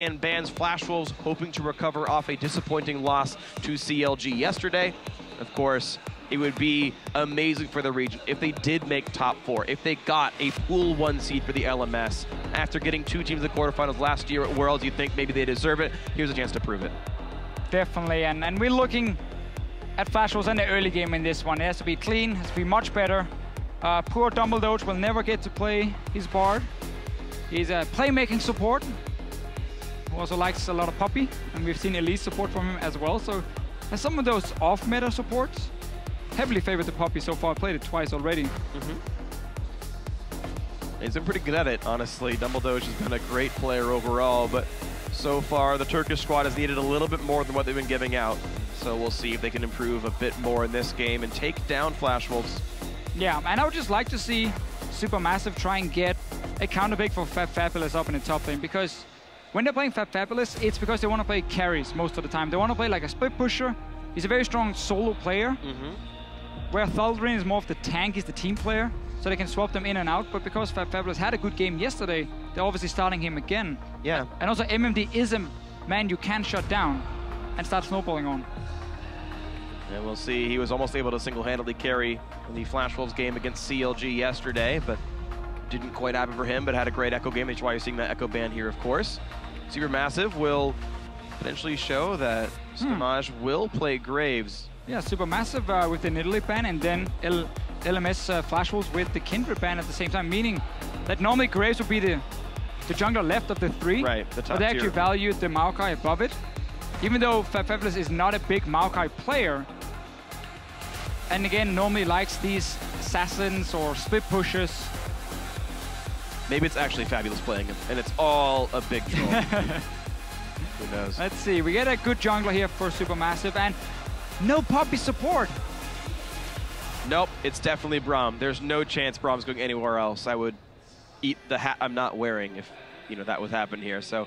and bans Flash Wolves, hoping to recover off a disappointing loss to CLG yesterday. Of course, it would be amazing for the region if they did make top 4, if they got a pool 1 seed for the LMS. After getting 2 teams in the quarterfinals last year at Worlds, you think maybe they deserve it. Here's a chance to prove it. Definitely, and we're looking at Flash Wolves in the early game in this one. It has to be clean, has to be much better. Poor Dumbledoge will never get to play his Bard. He's a playmaking support, who also likes a lot of Puppy, and we've seen elite support from him as well. So, as some of those off-meta supports, heavily favored the Puppy so far. I played it twice already. He's been pretty good at it, honestly. Dumbledoge has been a great player overall, but so far the Turkish squad has needed a little bit more than what they've been giving out. So we'll see if they can improve a bit more in this game and take down Flash Wolves. Yeah, and I would just like to see SuperMassive try and get a counter pick for FabFabulous up in the top lane, because when they're playing FabFabulous, it's because they want to play carries most of the time. They want to play like a split pusher. He's a very strong solo player, where Thaldrin is more of the tank, he's the team player, so they can swap them in and out. But because FabFabulous had a good game yesterday, they're obviously starting him again. Yeah. And also MMD is a man you can shut down and start snowballing on. And we'll see, he was almost able to single-handedly carry in the Flash Wolves game against CLG yesterday, but didn't quite happen for him, but had a great Echo game. That's why you're seeing that Echo ban here, of course. SuperMassive will potentially show that Stomaged will play Graves. Yeah, SuperMassive with the Nidalee ban, and then LMS Flash Wolves with the Kindred ban at the same time, meaning that normally Graves would be the jungler left of the 3. Right, the top but they actually tier. valued the Maokai above it. Even though FabFabulous is not a big Maokai player, and again, normally likes these assassins or split pushers. Maybe it's actually Fabulous playing him, and it's all a big troll. Who knows? Let's see, we get a good jungler here for SuperMassive, and no Puppy support. Nope, it's definitely Braum. There's no chance Braum's going anywhere else. I would eat the hat I'm not wearing if, you know, that would happen here. So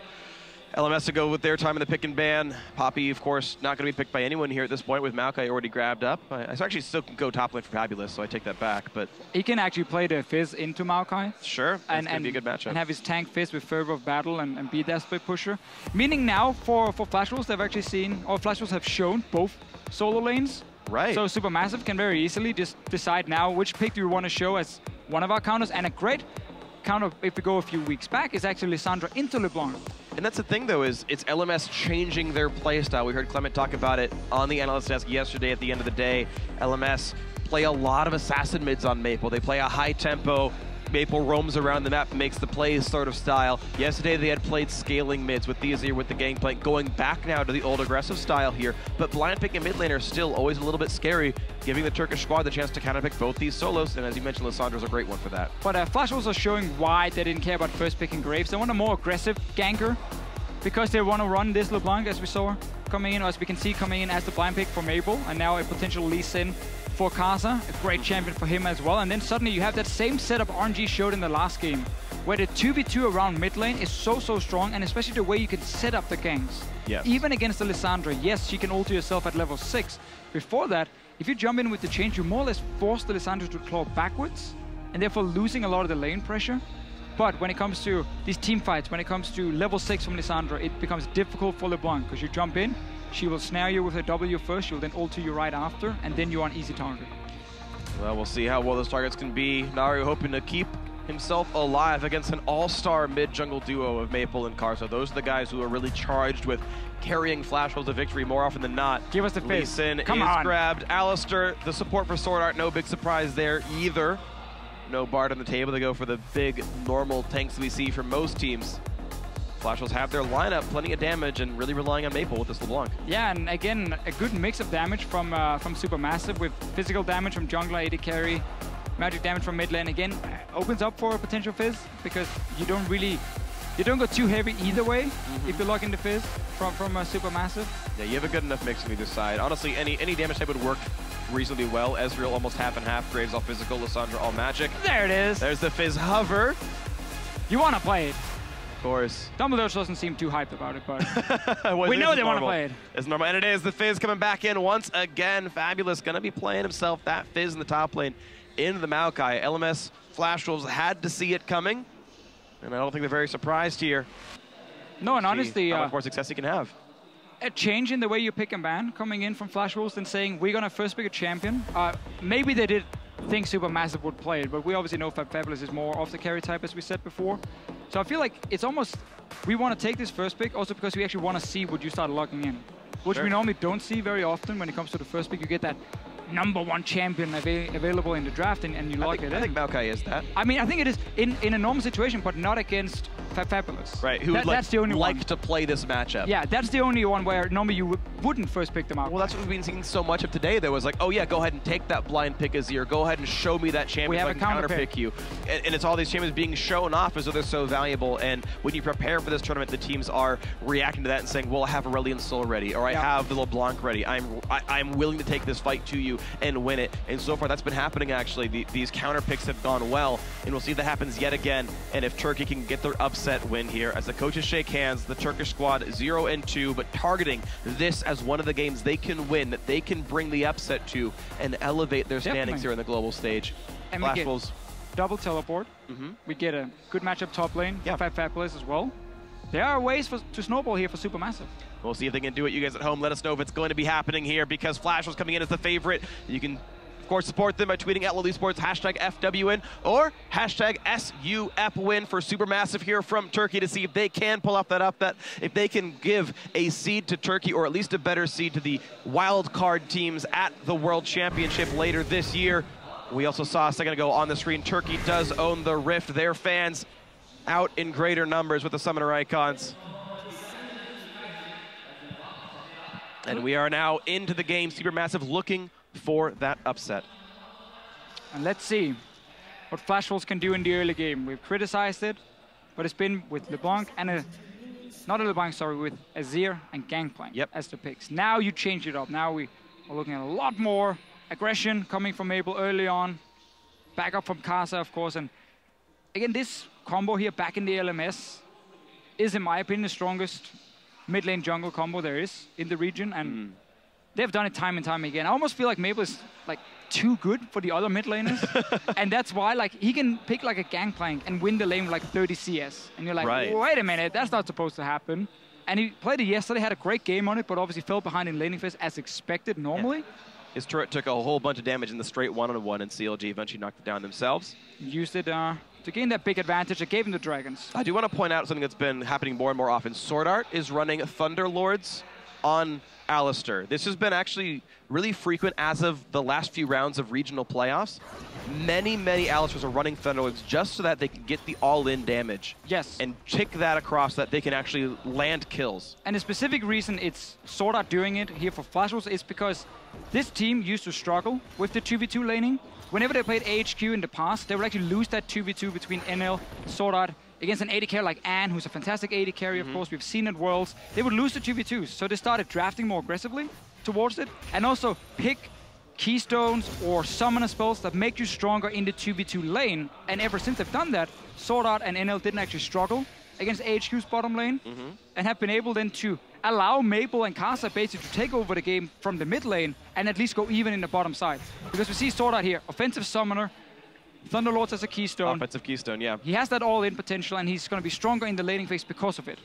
LMS to go with their time in the pick and ban. Poppy, of course, not going to be picked by anyone here at this point with Maokai already grabbed up. I actually still can go top lane for Fabulous, so I take that back. But he can actually play the Fizz into Maokai. Sure, that's going to be a good matchup. And have his tank Fizz with Fervor of Battle and be that split pusher. Meaning now for Flash Wolves, they've actually seen, or Flash Wolves have shown both solo lanes. Right. So SuperMassive can very easily just decide now which pick do we want to show as one of our counters. And a great counter, if we go a few weeks back, is actually Lissandra into LeBlanc. And that's the thing, though, is it's LMS changing their playstyle. We heard Clement talk about it on the analyst desk yesterday. At the end of the day, LMS play a lot of assassin mids on Maple. They play a high tempo. Maple roams around the map, makes the plays sort of style. Yesterday they had played scaling mids with the Azir, with the Gangplank, going back now to the old aggressive style here. But blind picking mid laner is still always a little bit scary, giving the Turkish squad the chance to counter pick both these solos. And as you mentioned, Lissandra's a great one for that. But Flash Wolves are showing why they didn't care about first picking Graves. They want a more aggressive ganker, because they want to run this LeBlanc, as we saw coming in, or as we can see coming in as the blind pick for Maple, and now a potential Lee Sin for Karsa, a great champion for him as well. And then suddenly you have that same setup RNG showed in the last game, where the 2v2 around mid lane is so strong, and especially the way you can set up the ganks. Yes. Even against the Lissandra, yes, she can ulti yourself at level 6. Before that, if you jump in with the change, you more or less force the Lissandra to claw backwards, and therefore losing a lot of the lane pressure. But when it comes to these team fights, when it comes to level 6 from Lissandra, it becomes difficult for LeBlanc, because you jump in, she will snare you with her W first, she'll then ult you right after, and then you're an easy target. Well, we'll see how well those targets can be. Naru hoping to keep himself alive against an all-star mid-jungle duo of Maple and Karsa. Those are the guys who are really charged with carrying Flash Wolves to victory more often than not. Give us the Lee Fizz. Sin is on. grabbed. Alistar, the support for SwordArt, no big surprise there either. No Bard on the table. They go for the big normal tanks we see from most teams. Flash Wolves have their lineup, plenty of damage, and really relying on Maple with this LeBlanc. Yeah, and again, a good mix of damage from SuperMassive, with physical damage from jungler, AD carry, magic damage from mid lane. Again, opens up for a potential Fizz, because you don't go too heavy either way if you lock in the Fizz from SuperMassive. Yeah, you have a good enough mix on either side. Honestly, any damage type would work reasonably well. Ezreal almost half and half, Graves all physical, Lissandra all magic. There it is. There's the Fizz hover. You want to play it. Of course. Dumbledoge doesn't seem too hyped about it, but well, we know they want to play it. It's normal, and it is. The Fizz coming back in once again. Fabulous going to be playing himself that Fizz in the top lane into the Maokai. LMS Flash Wolves had to see it coming, and I don't think they're very surprised here. No, and honestly, how much more success he can have. A change in the way you pick and ban coming in from Flash Wolves and saying we're gonna first pick a champion. Maybe they did think SuperMassive would play it, but we obviously know FabFabulous is more of the carry type, as we said before. So I feel like it's almost, we want to take this first pick also because we actually want to see what you start locking in, which we normally don't see very often when it comes to the first pick. You get that #1 champion available in the draft and you lock it in. I think Maokai is that. I mean, I think it is in a normal situation, but not against FabFabulous. Right, who would like to play this matchup. Yeah, that's the only one where normally you wouldn't first pick them out. Well, that's what we've been seeing so much of today. There was like, oh yeah, go ahead and take that blind pick Azir. Go ahead and show me that champion so I can counter pick you. And it's all these champions being shown off as though they're so valuable. And when you prepare for this tournament, the teams are reacting to that and saying, well, I have Aurelion Sol ready, or I have the LeBlanc ready. I'm willing to take this fight to you and win it. And so far, that's been happening, actually. These counter picks have gone well, and we'll see if that happens yet again. And if Turkey can get their upset win here, as the coaches shake hands, the Turkish squad 0-2, but targeting this as one of the games they can win, that they can bring the upset to, and elevate their standings here in the global stage. And we get double teleport. We get a good matchup top lane. FabFabulous as well. There are ways to snowball here for SuperMassive. We'll see if they can do it. You guys at home, let us know if it's going to be happening here, because Flash was coming in as the favorite. You can, of course, support them by tweeting at LoLeSports, #FWin, or #SUPWin for SuperMassive here from Turkey to see if they can pull off that upset, if they can give a seed to Turkey, or at least a better seed to the wild card teams at the World Championship later this year. We also saw a second ago on the screen, Turkey does own the Rift. Their fans out in greater numbers with the summoner icons. And we are now into the game. SuperMassive looking for that upset. And let's see what Flash Wolves can do in the early game. We've criticized it, but it's been with LeBlanc and not a LeBlanc, sorry, with Azir and Gangplank as the picks. Now you change it up. Now we are looking at a lot more aggression coming from Mabel early on. Back up from Karsa, of course. And again, this combo here back in the LMS is, in my opinion, the strongest mid lane jungle combo there is in the region, and they've done it time and time again. I almost feel like Mabel is like too good for the other mid laners, and that's why like he can pick like a Gangplank and win the lane with like 30 CS, and you're like, wait a minute, that's not supposed to happen. And he played it yesterday, had a great game on it, but obviously fell behind in laning phase as expected normally. His turret took a whole bunch of damage in the straight one-on-one, and CLG eventually knocked it down themselves. Used it to gain that big advantage. It gave him the dragons. I do want to point out something that's been happening more and more often. SwordArt is running Thunderlords on Alistar. This has been actually really frequent as of the last few rounds of regional playoffs. Many Alistars are running Thunderlords just so that they can get the all-in damage. Yes. And tick that across so that they can actually land kills. And the specific reason it's SwordArt doing it here for Flash Wolves is because this team used to struggle with the 2v2 laning. Whenever they played AHQ in the past, they would actually lose that 2v2 between NL and SwordArt against an AD carrier like Anne, who's a fantastic AD carrier, of course. We've seen at Worlds. They would lose the 2v2s, so they started drafting more aggressively towards it, and also pick keystones or summoner spells that make you stronger in the 2v2 lane. And ever since they've done that, SwordArt and NL didn't actually struggle against AHQ's bottom lane, and have been able then to allow Mabel and Karsa basically to take over the game from the mid lane and at least go even in the bottom side. Because we see SwordArt here, offensive summoner, Thunderlords as a keystone. Offensive keystone, yeah. He has that all-in potential, and he's going to be stronger in the laning phase because of it.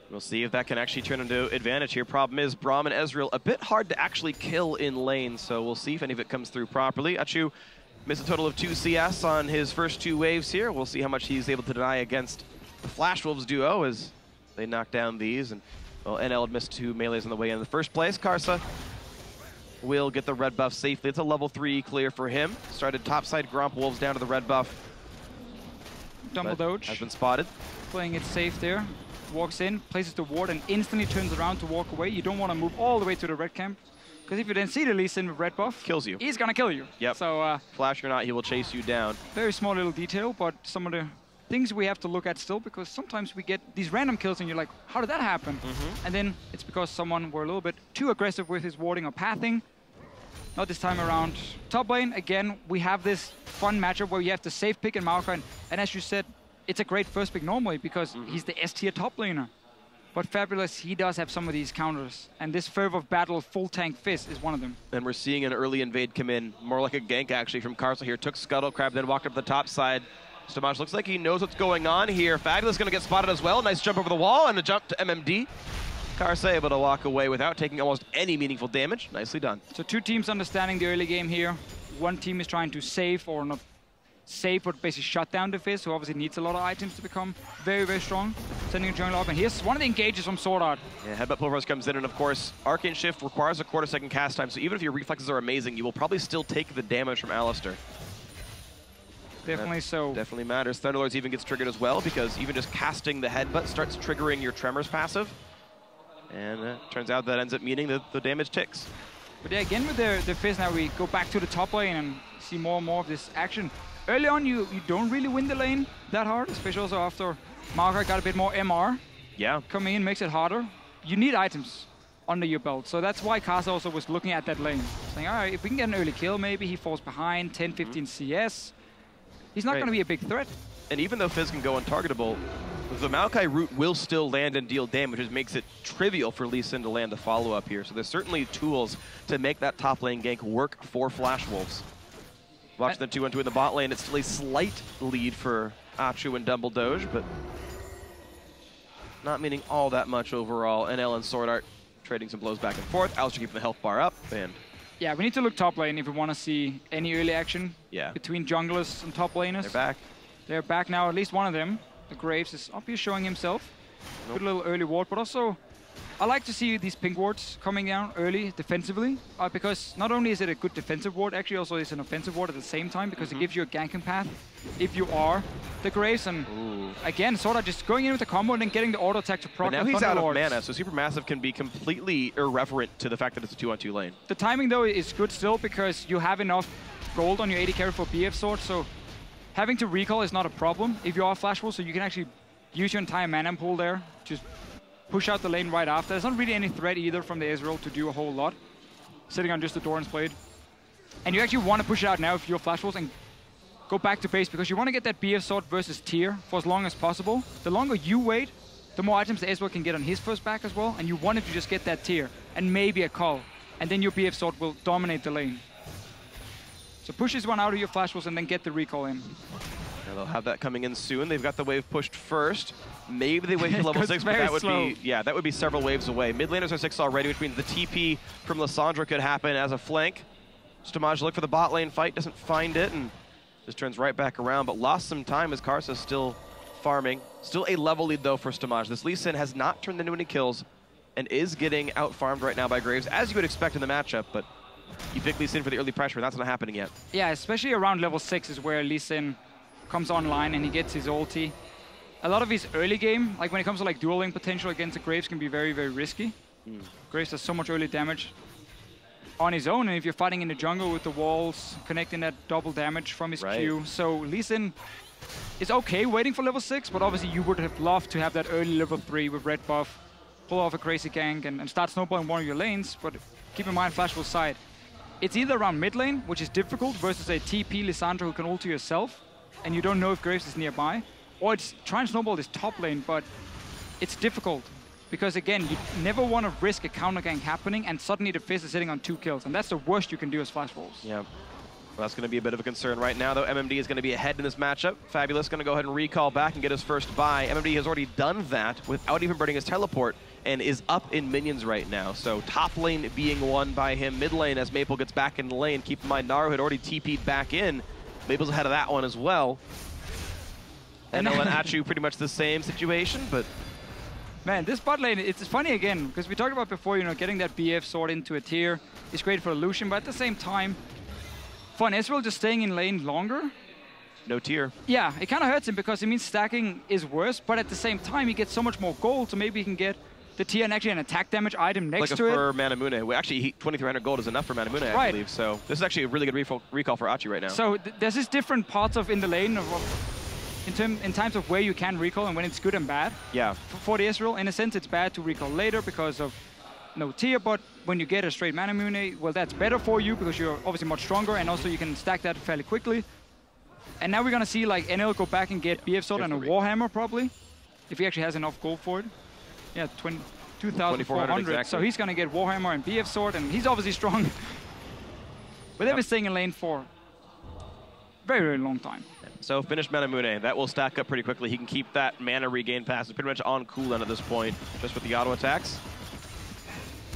We'll see if that can actually turn into advantage here. Problem is, Braum and Ezreal, a bit hard to actually kill in lane, so we'll see if any of it comes through properly. Achuu missed a total of 2 CS on his first 2 waves here. We'll see how much he's able to deny against the Flash Wolves duo as they knock down these. And well, NL had missed 2 melees on the way in the first place. Karsa will get the red buff safely. It's a level 3 clear for him. Started topside Gromp Wolves down to the red buff. Dumbledoge has been spotted. Playing it safe there. Walks in, places the ward, and instantly turns around to walk away. You don't want to move all the way to the red camp, because if you then see the Lee Sin with red buff, kills you. He's gonna kill you. Yep. So Flash or not, he will chase you down. Very small little detail, but some of the things we have to look at still, because sometimes we get these random kills and you're like, how did that happen? And then it's because someone were a little bit too aggressive with his warding or pathing. Not this time around. Top lane, again, we have this fun matchup where you have the safe pick in Maokai, and as you said, it's a great first pick normally because he's the S-tier top laner. But Fabulous, he does have some of these counters, and this Fervor of Battle full tank Fizz is one of them. And we're seeing an early invade come in, more like a gank actually from Karsa here. Took Scuttle Crab, then walked up the top side. Stomaged looks like he knows what's going on here. Fabulous going to get spotted as well. Nice jump over the wall and a jump to MMD. Karsa able to walk away without taking almost any meaningful damage. Nicely done. So two teams understanding the early game here. One team is trying to save, or not save, but basically shut down the Fizz, who obviously needs a lot of items to become very, very strong. Sending a jungle up, and here's one of the engages from SwordArt. Yeah, Headbutt Pulverize comes in, and of course, Arcane Shift requires a quarter-second cast time, so even if your reflexes are amazing, you will probably still take the damage from Alistar. Definitely so. Definitely matters. Thunderlords even gets triggered as well, because even just casting the Headbutt starts triggering your Tremors passive. And turns out that ends up meaning that the damage ticks. But yeah, again with the Fizz now, we go back to the top lane and see more and more of this action. Early on, you don't really win the lane that hard, especially also after Maokai got a bit more MR. Yeah. Coming in makes it harder. You need items under your belt. So that's why Karsa also was looking at that lane. Saying, all right, if we can get an early kill, maybe he falls behind, 10, 15 CS. He's not going to be a big threat. And even though Fizz can go untargetable, the Maokai root will still land and deal damage, which makes it trivial for Lissandra to land a follow-up here. So there's certainly tools to make that top lane gank work for Flash Wolves. Watch the 2-1-2 in the bot lane. It's still a slight lead for Achuu and Dumbledoge, but not meaning all that much overall. NL and SwordArt trading some blows back and forth. Alistar keeping the health bar up, and yeah, we need to look top lane if we want to see any early action between junglers and top laners. They're back. They're back now, at least one of them. The Graves is up here showing himself. Good little early ward, but also I like to see these pink wards coming down early defensively, because not only is it a good defensive ward, actually also it's an offensive ward at the same time, because it gives you a ganking path if you are the Graves. And again, SwordArt just going in with the combo and then getting the auto attack to proc. But now he's out of mana, so SuperMassive can be completely irreverent to the fact that it's a 2-on-2 lane. The timing though is good still, because you have enough gold on your AD carry for BF sword, so having to recall is not a problem if you are Flash Wolf, so you can actually use your entire mana pool there, just push out the lane right after. There's not really any threat either from the Ezreal to do a whole lot, sitting on just the Doran's Blade. And you actually want to push it out now if you're Flash Wolves and go back to base, because you want to get that BF sword versus tier for as long as possible. The longer you wait, the more items the Ezreal can get on his first back as well, and you wanted to just get that tier and maybe a call, and then your BF sword will dominate the lane. So push this one out of your Flash Wolves and then get the recall in. Yeah, they'll have that coming in soon. They've got the wave pushed first. Maybe they wait for level 6, but that would be that would be several waves away. Mid laners are 6 already, which means the TP from Lissandra could happen as a flank. Stomaged look for the bot lane fight, doesn't find it, and just turns right back around, but lost some time as Karsa still farming. Still a level lead though for Stomaged. This Lee Sin has not turned into any kills and is getting out-farmed right now by Graves, as you would expect in the matchup, but you pick Lee Sin for the early pressure, and that's not happening yet. Yeah, especially around level 6 is where Lee Sin comes online and he gets his ulti. A lot of his early game, like when it comes to like dueling potential against the Graves, can be very, very risky. Graves does so much early damage on his own, and if you're fighting in the jungle with the walls, connecting that double damage from his Q. So Lee Sin is okay waiting for level 6, but obviously you would have loved to have that early level 3 with red buff, pull off a crazy gank and start snowballing one of your lanes, but keep in mind Flash Wolf's side. It's either around mid lane, which is difficult, versus a TP Lissandra who can ulti yourself, and you don't know if Graves is nearby, or it's try and snowball this top lane, but it's difficult. Because again, you never want to risk a counter gank happening and suddenly the Fizz is sitting on 2 kills, and that's the worst you can do as Flash Wolves. Yeah. Well, that's going to be a bit of a concern right now, though. MMD is going to be ahead in this matchup. Fabulous going to go ahead and recall back and get his first buy. MMD has already done that without even burning his teleport and is up in minions right now. So top lane being won by him. Mid lane as Maple gets back in the lane. Keep in mind, Naru had already TP'd back in. Maple's ahead of that one as well. And Achuu pretty much the same situation, but man, this bot lane, it's funny again, because we talked about before, you know, getting that BF sword into a tier is great for Lucian, but at the same time, for an Ezreal just staying in lane longer. No tier. Yeah, it kind of hurts him because it means stacking is worse, but at the same time, he gets so much more gold, so maybe he can get the tier and actually an attack damage item next to it. Like for Manamune. Well, actually, 2,300 gold is enough for Manamune, I believe. So this is actually a really good recall for Achuu right now. So there's this different parts of in the lane in times of where you can recall and when it's good and bad. Yeah. For the Ezreal, in a sense, it's bad to recall later because of no tier, but when you get a straight Manamune, well, that's better for you because you're obviously much stronger, and also you can stack that fairly quickly. And now we're gonna see like NL go back and get BF Sword and a Warhammer probably, if he actually has enough gold for it. Yeah, 2,400. Exactly. So he's gonna get Warhammer and BF Sword, and he's obviously strong. But they've been staying in lane for very, very long time. So finish Manamune. That will stack up pretty quickly. He can keep that mana regain passive pretty much on cooldown at this point, just with the auto attacks.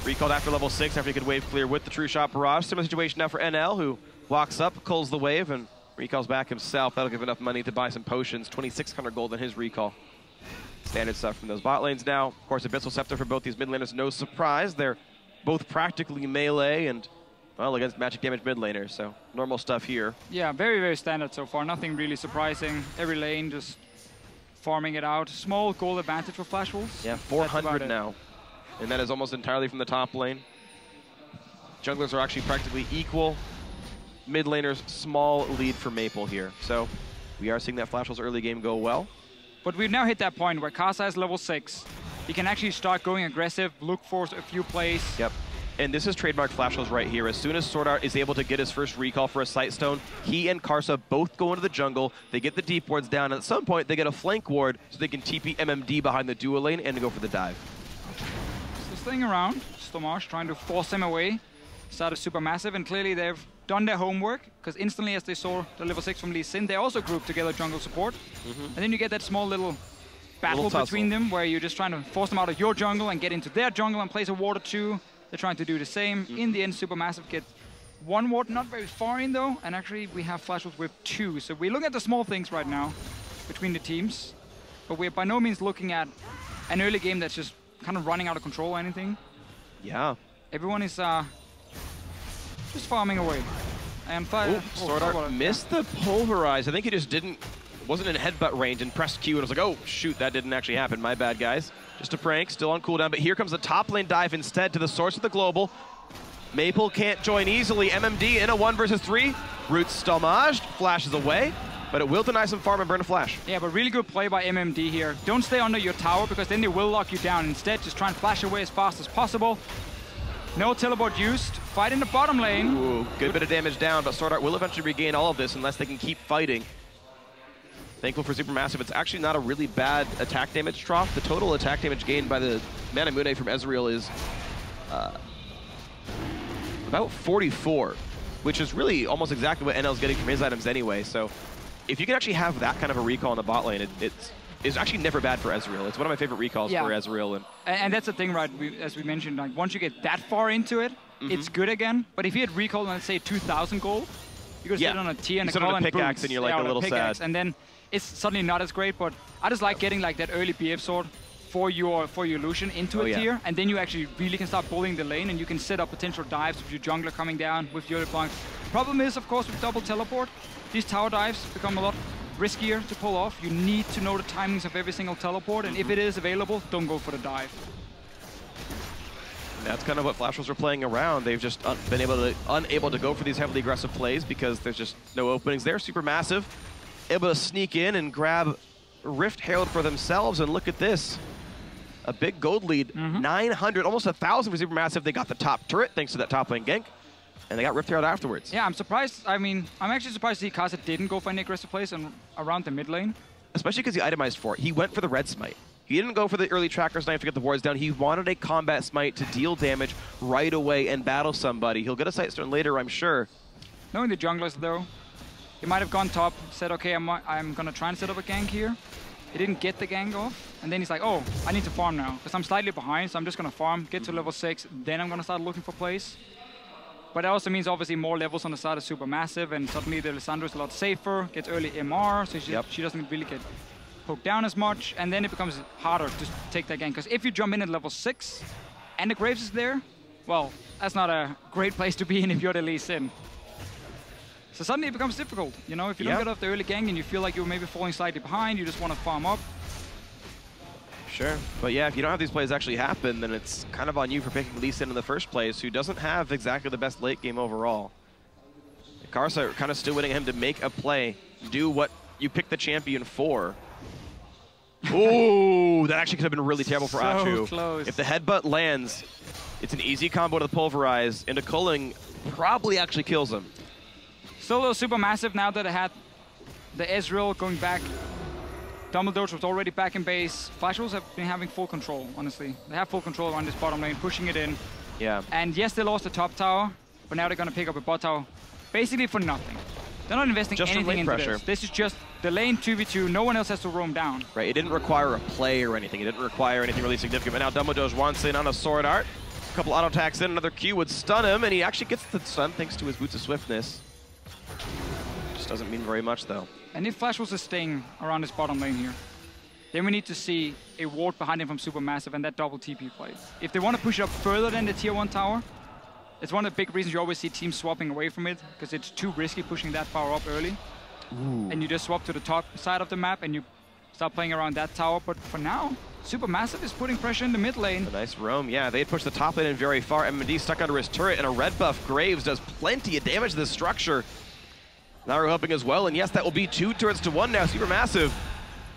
Recalled after level 6 after he could wave clear with the True Shot Barrage. Similar situation now for NL, who walks up, culls the wave, and recalls back himself. That'll give enough money to buy some potions. 2,600 gold in his recall. Standard stuff from those bot lanes now. Of course, Abyssal Scepter for both these mid laners, no surprise. They're both practically melee and, well, against magic damage mid laners, so normal stuff here. Yeah, very, very standard so far. Nothing really surprising. Every lane just farming it out. Small goal advantage for Flash Wolves. Yeah, 400 now. And that is almost entirely from the top lane. Junglers are actually practically equal. Mid laners, small lead for Maple here. So we are seeing that Flash Wolves early game go well. But we've now hit that point where Karsa is level 6. He can actually start going aggressive, look for a few plays. Yep. And this is trademark Flash Wolves right here. As soon as SwordArt is able to get his first recall for a Sightstone, he and Karsa both go into the jungle. They get the deep wards down. And at some point, they get a flank ward so they can TP MMD behind the dual lane and go for the dive. So staying around, Stomaged trying to force him away. Started SuperMassive, and clearly they've done their homework, because instantly as they saw the level 6 from Lee Sin, they also grouped together jungle support. And then you get that small little battle between them where you're just trying to force them out of your jungle and get into their jungle and place a ward or two. They're trying to do the same. In the end, SuperMassive get one ward, not very far in though, and actually we have Flash Wolves with 2. So we look at the small things right now between the teams, but we're by no means looking at an early game that's just kind of running out of control or anything. Yeah. Everyone is just farming away. And SwordArt missed the pulverize. I think he just wasn't in headbutt range and pressed Q and was like, oh shoot, that didn't actually happen. My bad, guys. Just a prank, still on cooldown, but here comes the top lane dive instead to the source of the global. Maple can't join easily. MMD in a 1 versus 3. Roots Stomaged, flashes away, but it will deny some farm and burn a flash. Yeah, but really good play by MMD here. Don't stay under your tower because then they will lock you down. Instead, just try and flash away as fast as possible. No teleport used. Fight in the bottom lane. Ooh, good bit of damage down, but SwordArt will eventually regain all of this unless they can keep fighting. Thankful for Supermassive, it's actually not a really bad attack damage trough. The total attack damage gained by the Manamune from Ezreal is about 44, which is really almost exactly what NL's getting from his items anyway. So if you can actually have that kind of a recall in the bot lane, it's actually never bad for Ezreal. It's one of my favorite recalls for Ezreal. And that's the thing, right? As we mentioned, like once you get that far into it, it's good again. But if you had recall, let's say 2,000 gold, you could sit on a T and a call and pickaxe, and you're like a little sad. And then it's suddenly not as great. But I just like getting like that early BF sword for your Lucian into a tier, and then you actually really can start bullying the lane, and you can set up potential dives with your jungler coming down with your LeBlanc. Problem is, of course, with double teleport, these tower dives become a lot riskier to pull off. You need to know the timings of every single teleport, and if it is available, don't go for the dive. That's kind of what Flash Wolves are playing around. They've just been unable to go for these heavily aggressive plays because there's just no openings there. Supermassive, able to sneak in and grab Rift Herald for themselves, and look at this. A big gold lead, 900, almost 1,000 for Supermassive. They got the top turret thanks to that top lane gank, and they got Rift Herald afterwards. Yeah, I'm surprised. I mean, I'm actually surprised to see Karsa didn't go for any aggressive plays around the mid lane. Especially because he itemized for it. He went for the red smite. He didn't go for the early tracker's knife to get the wards down. He wanted a combat smite to deal damage right away and battle somebody. He'll get a Sightstone later, I'm sure. Knowing the junglers, though, he might have gone top, said, okay, I'm going to try and set up a gank here. He didn't get the gank off, and then he's like, oh, I need to farm now, because I'm slightly behind, so I'm just going to farm, get to level 6, then I'm going to start looking for plays. But that also means, obviously, more levels on the side of Supermassive, and suddenly the Lissandra is a lot safer, gets early MR, so she doesn't really get poked down as much, and then it becomes harder to take that gank. Because if you jump in at level 6, and the Graves is there, well, that's not a great place to be in if you're the Lee Sin. So suddenly it becomes difficult, you know, if you don't get off the early gank and you feel like you're maybe falling slightly behind, you just want to farm up. Sure, but yeah, if you don't have these plays actually happen, then it's kind of on you for picking Lee Sin in the first place, who doesn't have exactly the best late game overall. Karsa kind of still winning him to make a play, do what you picked the champion for. Ooh, that actually could have been really terrible for Achuu. Close. If the headbutt lands, it's an easy combo to the pulverize, and the culling probably actually kills him. Still a Supermassive now that it had the Ezreal going back. Dumbledoge was already back in base. Flash Wolves have been having full control, honestly. They have full control around this bottom lane, pushing it in. Yeah. And yes, they lost the top tower, but now they're going to pick up a bot tower basically for nothing. They're not investing just anything into pressure. this. This is just the lane 2v2. No one else has to roam down. Right, it didn't require a play or anything. It didn't require anything really significant. But now Dumbledoge wants in on a SwordArt. A couple auto attacks in, another Q would stun him, and he actually gets the stun thanks to his Boots of Swiftness. Just doesn't mean very much, though. And if FabFabulous is staying around his bottom lane here, then we need to see a ward behind him from SuperMassive and that double TP play. If they want to push it up further than the tier 1 tower, it's one of the big reasons you always see teams swapping away from it, because it's too risky pushing that power up early. Ooh. And you just swap to the top side of the map and you start playing around that tower. But for now, SuperMassive is putting pressure in the mid lane. A nice roam, yeah. They pushed the top lane in very far. MMD stuck under his turret, and a red buff Graves does plenty of damage to the structure. Naru helping as well, and yes, that will be 2 turrets to 1 now. SuperMassive,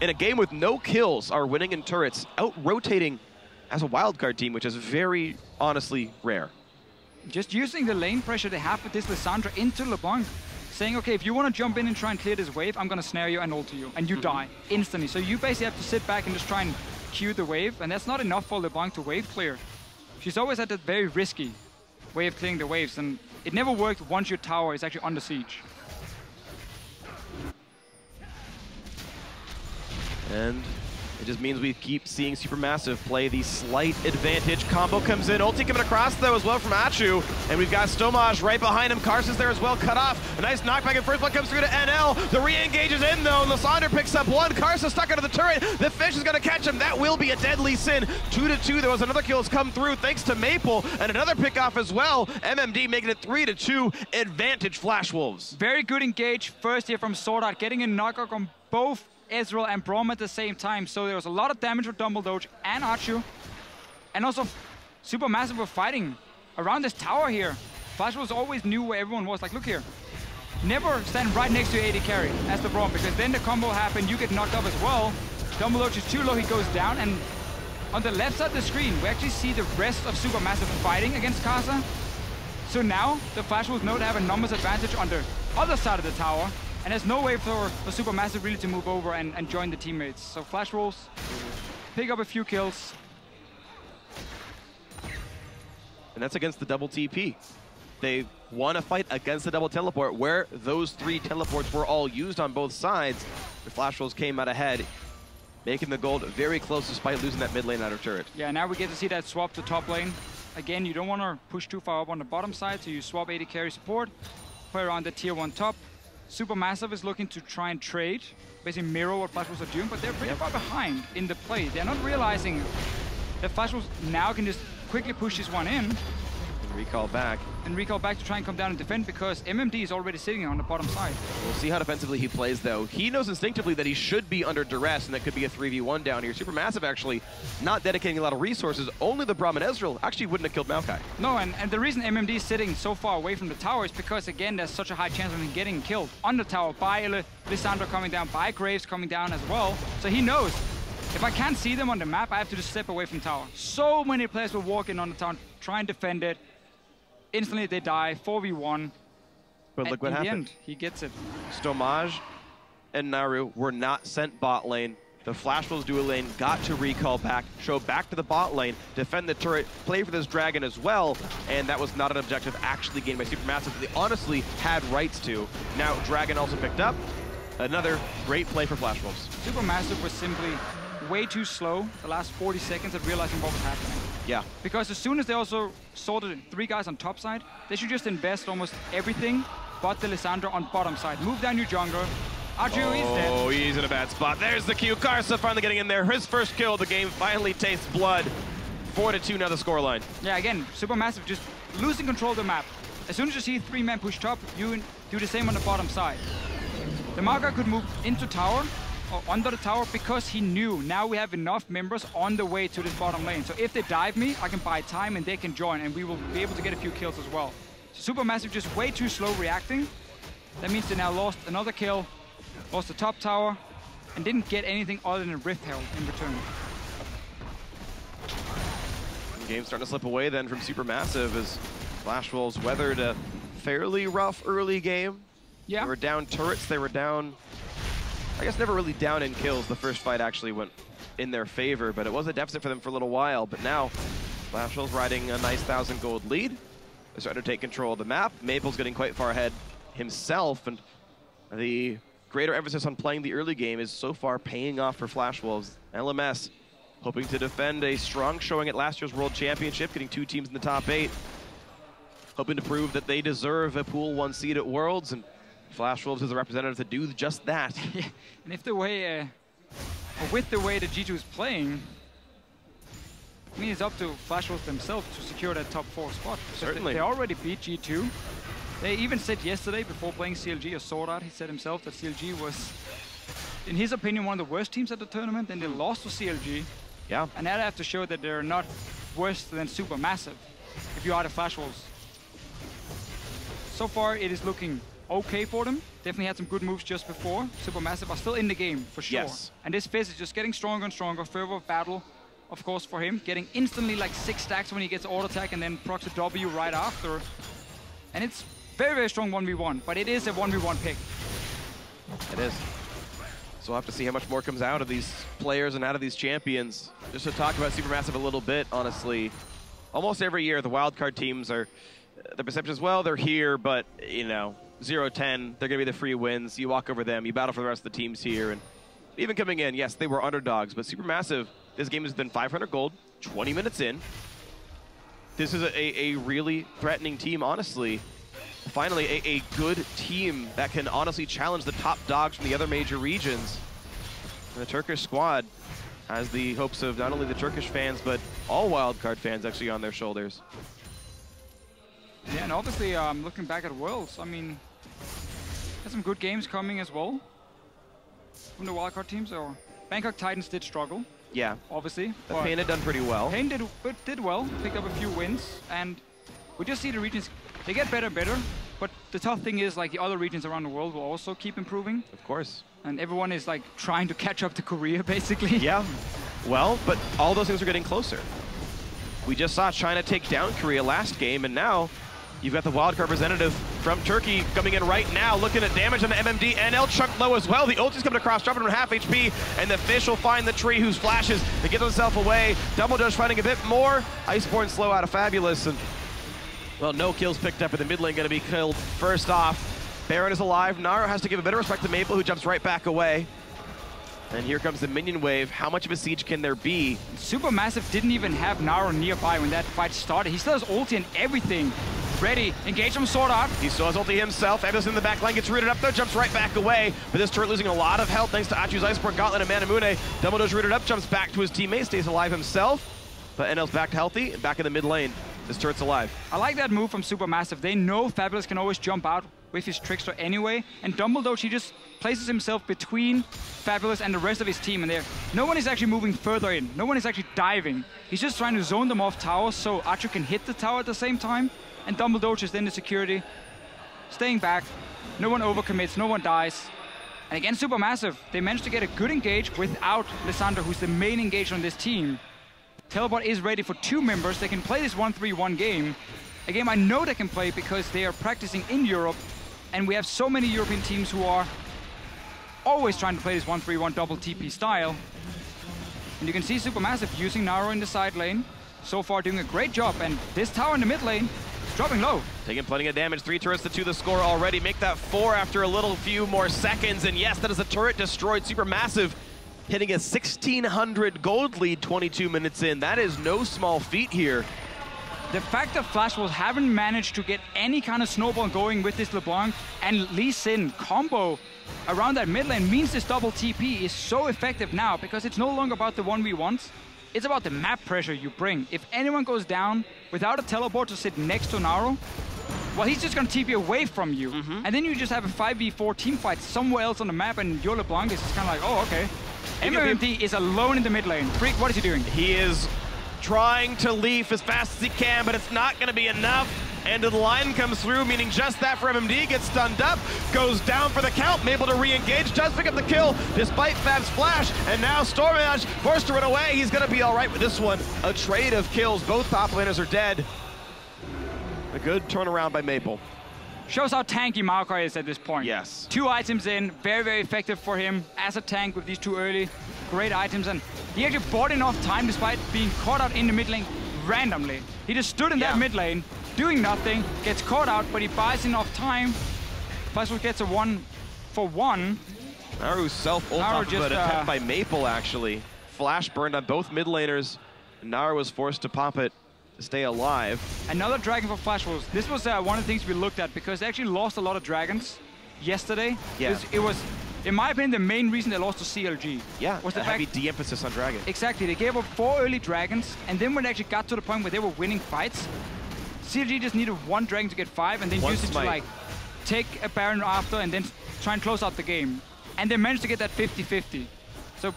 in a game with no kills, are winning in turrets, out-rotating as a wildcard team, which is very, honestly, rare. Just using the lane pressure they have with this Lissandra into LeBlanc, saying, okay, if you want to jump in and try and clear this wave, I'm going to snare you and ult you, and you die instantly. So you basically have to sit back and just try and queue the wave, and that's not enough for LeBlanc to wave clear. She's always had that very risky way of clearing the waves, and it never worked once your tower is actually under siege. And it just means we keep seeing SuperMassive play the slight advantage. Combo comes in, ulti coming across though as well from Achuu. And we've got Stomaged right behind him. Karsa's there as well, cut off. A nice knockback and first blood comes through to NL. The re-engage is in though. Lissandra picks up one. Karsa stuck under the turret. The fish is gonna catch him. That will be a deadly sin. 2-2, there was another kill that's come through thanks to Maple. And another pick off as well. MMD making it 3-2, advantage Flash Wolves. Very good engage first here from SwordArt, getting a knockout on both Ezreal and Braum at the same time, so there was a lot of damage with Dumbledoge and Achuu. And also, SuperMassive were fighting around this tower here. FabFabulous always knew where everyone was. Like, look here. Never stand right next to AD carry as the Braum, because then the combo happened, you get knocked up as well. Dumbledoge is too low, he goes down, and on the left side of the screen, we actually see the rest of SuperMassive fighting against Karsa. So now, the FabFabulous know they have a numbers advantage on the other side of the tower. And there's no way for SuperMassive really to move over and join the teammates. So Flash Wolves pick up a few kills. And that's against the double TP. They won a fight against the double teleport where those 3 teleports were all used on both sides. The Flash Wolves came out ahead, making the gold very close despite losing that mid lane outer turret. Yeah, now we get to see that swap to top lane. Again, you don't want to push too far up on the bottom side, so you swap AD carry support, play around the tier 1 top. SuperMassive is looking to try and trade, basically mirror what FabFabulous are doing, but they're pretty far behind in the play. They're not realizing that FabFabulous now can just quickly push this one in. And recall back. And recall back to try and come down and defend, because MMD is already sitting on the bottom side. We'll see how defensively he plays, though. He knows instinctively that he should be under duress, and that could be a 3v1 down here. SuperMassive actually not dedicating a lot of resources. Only the Braum and Ezreal actually wouldn't have killed Maokai. No, and the reason MMD is sitting so far away from the tower is because, again, there's such a high chance of him getting killed on the tower by Lissandra coming down, by Graves coming down as well. So he knows, if I can't see them on the map, I have to just step away from tower. So many players will walk in on the tower, try and defend it. Instantly they die, 4v1. But look what happened. In the end, he gets it. Stomaged and Naru were not sent bot lane. The Flash Wolves dual lane got to recall back, show back to the bot lane, defend the turret, play for this dragon as well, and that was not an objective actually gained by SuperMassive that they honestly had rights to. Now dragon also picked up. Another great play for Flash Wolves. SuperMassive was simply way too slow the last 40 seconds at realizing what was happening. Yeah. Because as soon as they also saw the 3 guys on top side, they should just invest almost everything but the Lissandra on bottom side. Move down your jungler. Achuu, he's dead. Oh, he's in a bad spot. There's the Q. Karsa finally getting in there. His first kill of the game finally tastes blood. 4-2 now the scoreline. Yeah, again, SuperMassive just losing control of the map. As soon as you see 3 men push top, you do the same on the bottom side. The Maokai could move into tower, or under the tower, because he knew now we have enough members on the way to this bottom lane. So if they dive me, I can buy time and they can join, and we will be able to get a few kills as well. So SuperMassive just way too slow reacting. That means they now lost another kill, lost the top tower, and didn't get anything other than a Rift Herald in return. The game's starting to slip away then from SuperMassive as Flash Wolves weathered a fairly rough early game. Yeah. They were down turrets, they were down, I guess never really down in kills. The first fight actually went in their favor, but it was a deficit for them for a little while. But now, Flash Wolves riding a nice 1,000 gold lead. They're starting to take control of the map. Maple's getting quite far ahead himself, and the greater emphasis on playing the early game is so far paying off for Flash Wolves. LMS hoping to defend a strong showing at last year's World Championship, getting 2 teams in the top 8. Hoping to prove that they deserve a Pool 1 seed at Worlds, and Flash Wolves is a representative to do just that. And if the way, or with the way that G2 is playing, I mean, it's up to Flash Wolves themselves to secure that top 4 spot. Certainly. They already beat G2. They even said yesterday, before playing CLG or SwordArt, he said himself that CLG was, in his opinion, one of the worst teams at the tournament, and they lost to CLG. Yeah. And that have to show that they're not worse than SuperMassive, if you are the Flash Wolves. So far, it is looking okay for them. Definitely had some good moves just before. SuperMassive are still in the game, for sure. Yes. And this Fizz is just getting stronger and stronger. Further battle, of course, for him. Getting instantly like 6 stacks when he gets auto attack and then procs a W right after. And it's very, very strong 1v1, but it is a 1v1 pick. It is. So we'll have to see how much more comes out of these players and out of these champions. Just to talk about SuperMassive a little bit, honestly, almost every year the wildcard teams are, the perception is, well, they're here, but, you know, 0-10, they're going to be the free wins. You walk over them, you battle for the rest of the teams here. And even coming in, yes, they were underdogs, but SuperMassive, this game has been 500 gold, 20 minutes in. This is a really threatening team, honestly. Finally, a good team that can honestly challenge the top dogs from the other major regions. And the Turkish squad has the hopes of not only the Turkish fans, but all wildcard fans actually on their shoulders. Yeah, and obviously, looking back at Worlds, I mean, there's some good games coming as well from the wildcard teams. Or Bangkok Titans did struggle. Yeah, obviously. But Pain had done pretty well. Pain did well, picked up a few wins, and we just see the regions, they get better and better. But the tough thing is, like, the other regions around the world will also keep improving. Of course. And everyone is like trying to catch up to Korea, basically. Yeah, well, but all those things are getting closer. We just saw China take down Korea last game, and now you've got the wildcard representative from Turkey coming in right now, looking at damage on the MMD. NL chunked low as well. The ulti's coming across, dropping him half HP, and the fish will find the tree whose flashes to get himself away. Dumbledoge finding a bit more. Iceborne slow out of Fabulous, and well, no kills picked up in the mid lane, gonna be killed first off. Baron is alive. Naru has to give a bit of respect to Maple, who jumps right back away. And here comes the minion wave. How much of a siege can there be? SuperMassive didn't even have Naru nearby when that fight started. He still has ulti and everything ready. Engage from SwordArt. He still has ulti himself. Fabulous in the back line, gets rooted up though, jumps right back away. But this turret losing a lot of health thanks to Achuu's Iceborne Gauntlet and Manamune. Dumbledoge rooted up, jumps back to his teammate, stays alive himself. But NL's back healthy and back in the mid lane. This turret's alive. I like that move from SuperMassive. They know Fabulous can always jump out with his Trickster anyway. And Dumbledoge, he just places himself between Fabulous and the rest of his team. And no one is actually moving further in. No one is actually diving. He's just trying to zone them off towers so Achuu can hit the tower at the same time. And Dumbledoge is in the security, staying back. No one overcommits, no one dies. And again, SuperMassive, they managed to get a good engage without Lissandra, who's the main engage on this team. Teleport is ready for 2 members. They can play this 1-3-1 game. A game I know they can play because they are practicing in Europe. And we have so many European teams who are always trying to play this 1-3-1 double TP style. And you can see SuperMassive using Naru in the side lane. So far doing a great job. And this tower in the mid lane is dropping low. Taking plenty of damage. 3 turrets to 2 the score already. Make that 4 after a little few more seconds. And yes, that is a turret destroyed. SuperMassive hitting a 1,600 gold lead 22 minutes in. That is no small feat here. The fact that Flash Wolves haven't managed to get any kind of snowball going with this LeBlanc and Lee Sin combo around that mid lane means this double TP is so effective now, because it's no longer about the 1v1s. It's about the map pressure you bring. If anyone goes down without a teleport to sit next to Naru, well, he's just going to TP away from you. And then you just have a 5v4 team fight somewhere else on the map, and your LeBlanc is just kind of like, oh, okay. MMD is alone in the mid lane. Phreak, what is he doing? He is trying to leaf as fast as he can, but it's not going to be enough. And the line comes through, meaning just that for MMD. Gets stunned up, goes down for the count, able to re-engage, does pick up the kill despite Fab's flash. And now Stomaged forced to run away. He's going to be all right with this one. A trade of kills. Both top laners are dead. A good turnaround by Maple. Shows how tanky Maokai is at this point. Yes. 2 items in, very, very effective for him as a tank with these 2 early. Great items, and he actually bought enough time despite being caught out in the mid lane randomly. He just stood in that mid lane, doing nothing, gets caught out, but he buys enough time. Flash Wolves gets a 1 for one. Naru self-ult off of an attempt by Maple, actually. Flash burned on both mid laners. Naru was forced to pop it to stay alive. Another dragon for Flash Wolves. This was one of the things we looked at because they actually lost a lot of dragons yesterday. Yeah. It was, in my opinion, the main reason they lost to CLG. Yeah, was the heavy de-emphasis on dragon. Exactly. They gave up 4 early dragons, and then when they actually got to the point where they were winning fights, CLG just needed 1 dragon to get 5, and then use it to like take a Baron after, and then try and close out the game. And they managed to get that 50-50. So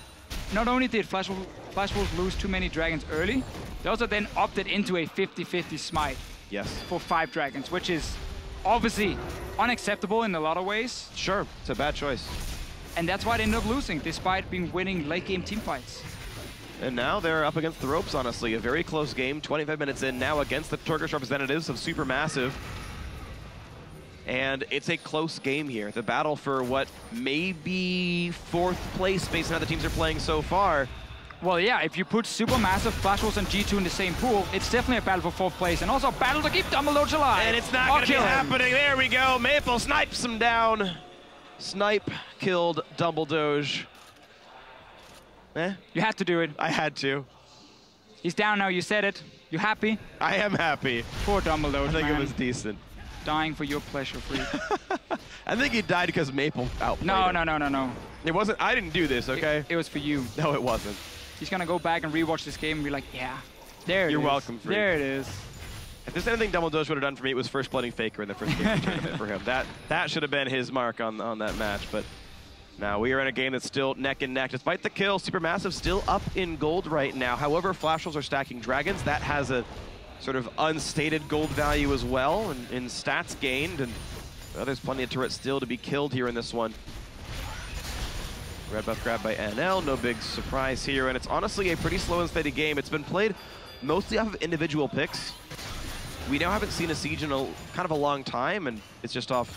not only did Flash Wolves lose too many dragons early, they also then opted into a 50-50 smite. Yes. For 5 dragons, which is obviously unacceptable in a lot of ways. Sure, it's a bad choice. And that's why they ended up losing, despite being winning late game team fights. And now they're up against the ropes, honestly. A very close game, 25 minutes in now against the Turkish representatives of SuperMassive. And it's a close game here. The battle for what may be 4th place based on how the teams are playing so far. Well, yeah, if you put SuperMassive, Flash Wolves, and G2 in the same pool, it's definitely a battle for 4th place, and also a battle to keep Dumbledoge alive. And it's not going to be happening. There we go. Maple snipes him down. Snipe killed Dumbledoge. You had to do it. I had to. He's down now. You said it. You happy? I am happy. Poor Dumbledoge, I think it was decent. Dying for your pleasure, Phreak. I think he died because Maple outplayed him. No. It wasn't. I didn't do this, okay? It was for you. No, it wasn't. He's going to go back and rewatch this game and be like, yeah, there it is. You're welcome, Phreak. There it is. If there's anything Dumbledoge would have done for me, it was first blooding Faker in the first game of the tournament for him. That should have been his mark on that match, but now we are in a game that's still neck and neck. Despite the kill, SuperMassive still up in gold right now. However, Flash Wolves are stacking dragons. That has a sort of unstated gold value as well in stats gained, and there's plenty of turrets still to be killed here in this one. Red buff grabbed by NL, no big surprise here, and it's honestly a pretty slow and steady game. It's been played mostly off of individual picks. We now haven't seen a siege in kind of a long time, and it's just off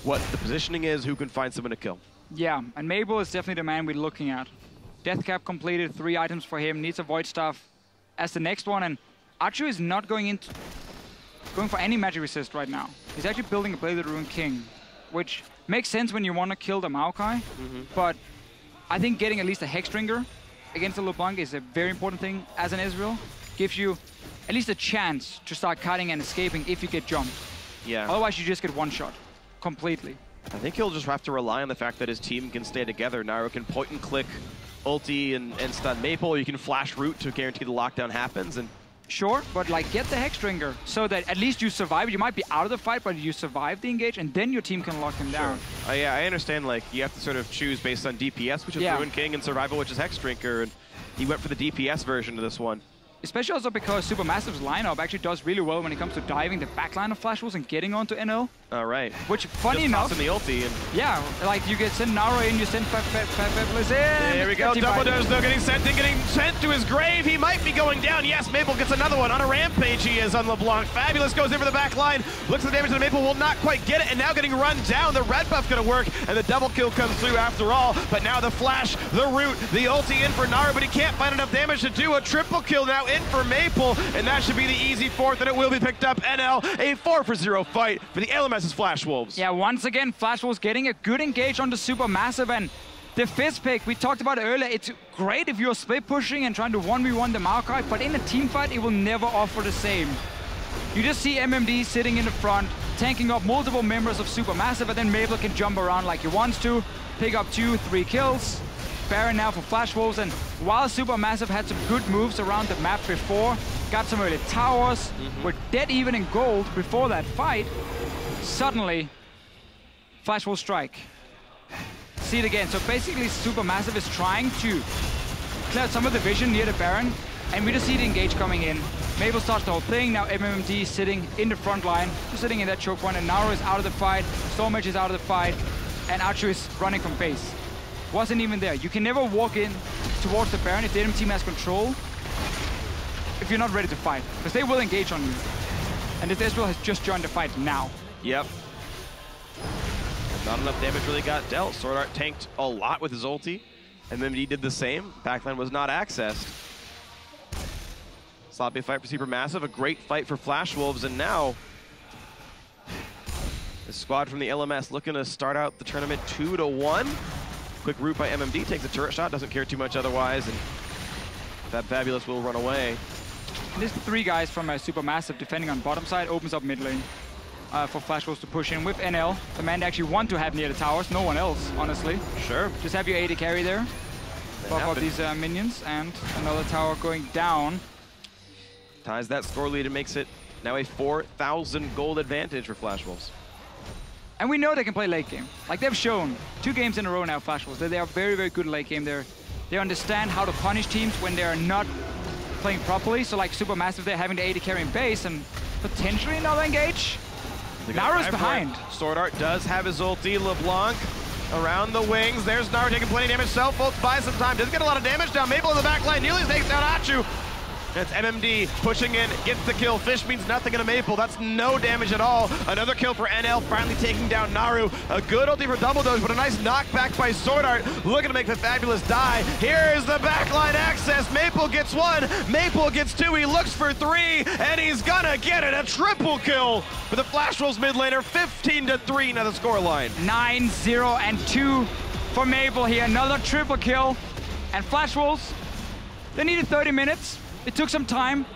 what the positioning is, who can find someone to kill. Yeah, and Mabel is definitely the man we're looking at. Death cap completed, 3 items for him, needs a Void Staff as the next one, and Achuu is not going for any magic resist right now. He's actually building a Bladed Ruin King, which makes sense when you want to kill the Maokai, but I think getting at least a Hexdrinker against the LeBlanc is a very important thing as an Ezreal. Gives you at least a chance to start cutting and escaping if you get jumped. Yeah. Otherwise, you just get one shot completely. I think he'll just have to rely on the fact that his team can stay together. Naru can point and click ulti and stun Maple, or you can flash root to guarantee the lockdown happens. And sure, but like get the Hexdrinker so that at least you survive. You might be out of the fight, but you survive the engage, and then your team can lock him down. Yeah, I understand. Like you have to sort of choose based on DPS, which is Ruin King, and survival, which is Hexdrinker, and he went for the DPS version of this one. Especially also because SuperMassive's lineup actually does really well when it comes to diving the backline of Flash Wolves and getting onto NL. All right. Which, funny enough, in the ulti and yeah, like you get send Naru in, you send FabFabulous in. There we go. Dumbledoge though getting sent to his grave. He might be going down. Yes, Maple gets another one on a rampage. He is on LeBlanc. Fabulous goes in for the back line. Looks at the damage to the Maple, will not quite get it, and now getting run down. The red buff gonna work, and the double kill comes through after all. But now the flash, the root, the ulti in for Naru, but he can't find enough damage to do a triple kill now in for Maple, and that should be the easy 4th, and it will be picked up. NL, a 4-for-0 fight for the LMS's Flash Wolves. Yeah, once again, Flash Wolves getting a good engage on the SuperMassive, and the Fizz pick, we talked about it earlier, it's great if you're split pushing and trying to 1v1 the Maokai, but in a team fight, it will never offer the same. You just see MMD sitting in the front, tanking up multiple members of SuperMassive, and then Maple can jump around like he wants to, pick up 2-3 kills. Baron now for Flash Wolves, and while SuperMassive had some good moves around the map before, got some early towers, were dead even in gold before that fight, suddenly Flash Wolves strike. See it again. So basically SuperMassive is trying to clear some of the vision near the Baron, and we just see the engage coming in. Maple starts the whole thing. Now MMD sitting in the front line, just sitting in that choke point, and Naru is out of the fight, Stomaged is out of the fight, and Achuu is running from base. Wasn't even there. You can never walk in towards the Baron if the enemy team has control if you're not ready to fight, because they will engage on you. And this Ezreal has just joined the fight now. Yep. Not enough damage really got dealt. SwordArt tanked a lot with his ulti, and then he did the same. Backline was not accessed. Sloppy fight for SuperMassive, a great fight for Flash Wolves, and now The squad from the LMS looking to start out the tournament 2-1. Quick route by MMD, takes a turret shot, doesn't care too much otherwise, and FabFabulous will run away. And there's 3 guys from SuperMassive defending on bottom side, opens up mid lane for FabFabulous to push in with NL. The man they actually want to have near the towers, no one else, honestly. Sure. Just have your AD carry there. Buff up these minions, and another tower going down. Ties that score lead and makes it now a 4,000 gold advantage for Flash Wolves. And we know they can play late game. Like they've shown 2 games in a row now, Flash Wolves, that they are very, very good late game. They understand how to punish teams when they are not playing properly. So like SuperMassive, they're having the AD carry in base and potentially another engage. Naru's behind. SwordArt does have his ulti. LeBlanc around the wings. There's Naru taking plenty of damage. Self-ults buys some time. Doesn't get a lot of damage down. Maple in the back line. Nearly takes down Achuu. That's MMD pushing in, gets the kill. Fish means nothing in a Maple. That's no damage at all. Another kill for NL, finally taking down Naru. A good ulti for Dumbledoge, but a nice knockback by SwordArt. Looking to make FabFabulous die. Here's the backline access. Maple gets 1, Maple gets 2. He looks for 3, and he's gonna get it. A triple kill for the Flash Wolves mid laner. 15-3 now the scoreline. 9-0 and 2 for Maple here. Another triple kill. And Flash Wolves, they needed 30 minutes. It took some time,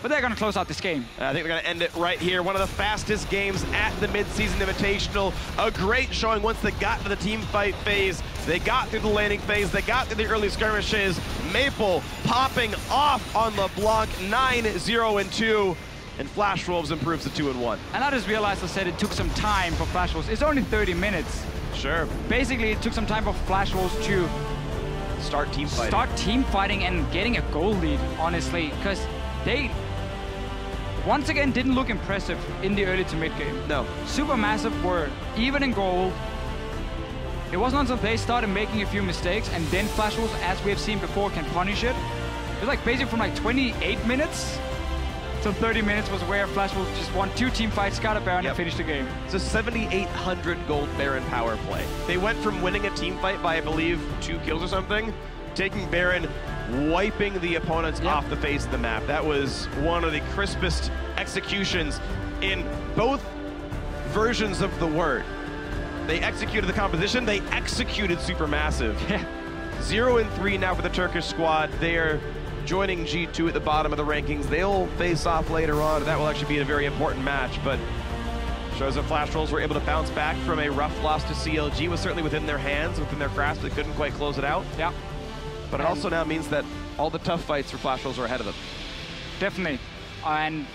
but they're going to close out this game. I think they're going to end it right here. One of the fastest games at the mid-season Invitational. A great showing once they got to the team fight phase. They got through the laning phase. They got through the early skirmishes. Maple popping off on LeBlanc, 9-0 and 2. And Flash Wolves improves to 2-1. And I just realized I said it took some time for Flash Wolves. It's only 30 minutes. Sure. Basically, it took some time for Flash Wolves to start team fighting and getting a goal lead, honestly, because they once again didn't look impressive in the early to mid game. No. SuperMassive were even in gold. It wasn't until they started making a few mistakes and then Flash Wolves, as we have seen before, can punish it. It was like basically from like 28 minutes to 30 minutes was where Flash Wolves just won 2 team fights, got a Baron, and finished the game. It's a 7,800 gold Baron power play. They went from winning a team fight by, I believe, 2 kills or something, taking Baron, wiping the opponents off the face of the map. That was one of the crispest executions in both versions of the word. They executed the composition, they executed SuperMassive. 0-3 now for the Turkish squad. They are joining G2 at the bottom of the rankings. They'll face off later on. That will actually be a very important match, but shows that Flash Wolves were able to bounce back from a rough loss to CLG. Was certainly within their hands, within their grasp. They couldn't quite close it out. Yeah. But it also now means that all the tough fights for Flash Wolves are ahead of them. Definitely. And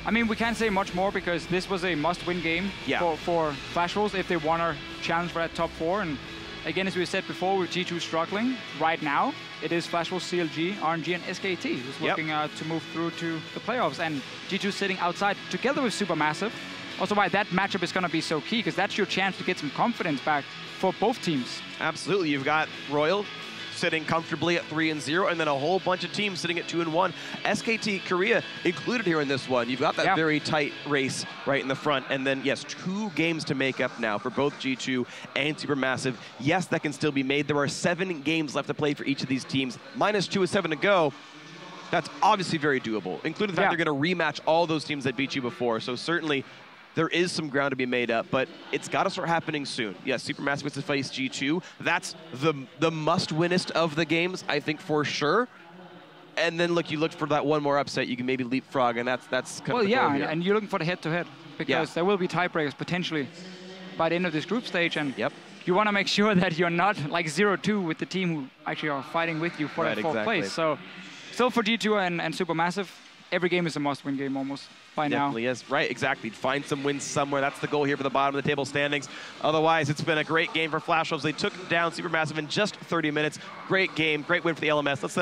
I mean, we can't say much more because this was a must-win game for Flash Wolves if they want to challenge for that top 4. And again, as we said before, with G2 struggling right now, it is Flash Wolves, CLG, RNG, and SKT who's looking to move through to the playoffs. And G2 sitting outside together with SuperMassive. Also why that matchup is going to be so key, because that's your chance to get some confidence back for both teams. Absolutely. You've got Royal sitting comfortably at 3-0, and then a whole bunch of teams sitting at 2-1. SKT Korea included here in this one. You've got that very tight race right in the front, and then, yes, 2 games to make up now for both G2 and SuperMassive. Yes, that can still be made. There are 7 games left to play for each of these teams. -2 with 7 to go. That's obviously very doable, including the fact they're going to rematch all those teams that beat you before. So certainly, there is some ground to be made up, but it's got to start happening soon. Yes, SuperMassive gets to face G2. That's the must-winnest of the games, I think, for sure. And then, look, you look for that one more upset. You can maybe leapfrog, and that's kind of the goal here. And you're looking for the head-to-head, because there will be tiebreakers potentially by the end of this group stage, and you want to make sure that you're not like 0-2 with the team who actually are fighting with you for that 4th place. So, still for G2 and SuperMassive, every game is a must-win game almost. Definitely is. Right, exactly. Find some wins somewhere. That's the goal here for the bottom of the table standings. Otherwise, it's been a great game for Flash Wolves. They took down SuperMassive in just 30 minutes. Great game, great win for the LMS. Let's